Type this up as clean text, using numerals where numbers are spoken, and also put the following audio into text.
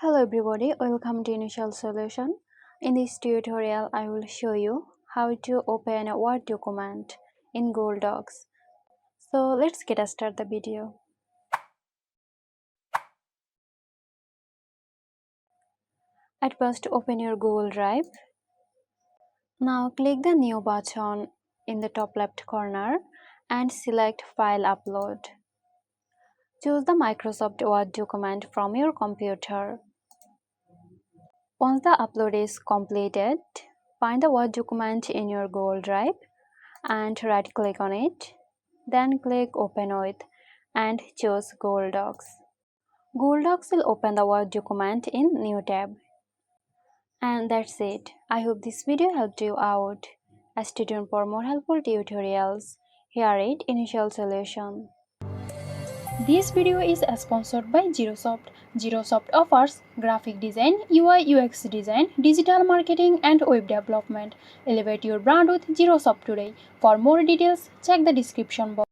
Hello everybody, welcome to Initial Solution. In this tutorial, I will show you how to open a Word document in Google Docs. So let's get started the video. At first, open your Google Drive. Now click the New button in the top left corner and select File Upload. Choose the Microsoft Word document from your computer. Once the upload is completed, find the Word document in your Google Drive and right click on it. Then click Open With and choose Google Docs. Google Docs will open the Word document in New tab. And that's it. I hope this video helped you out. Stay tuned for more helpful tutorials here at Initial Solution. This video is sponsored by Zerosoft. Zerosoft offers graphic design, UI UX design, digital marketing and web development. Elevate your brand with Zerosoft today. For more details, check the description box.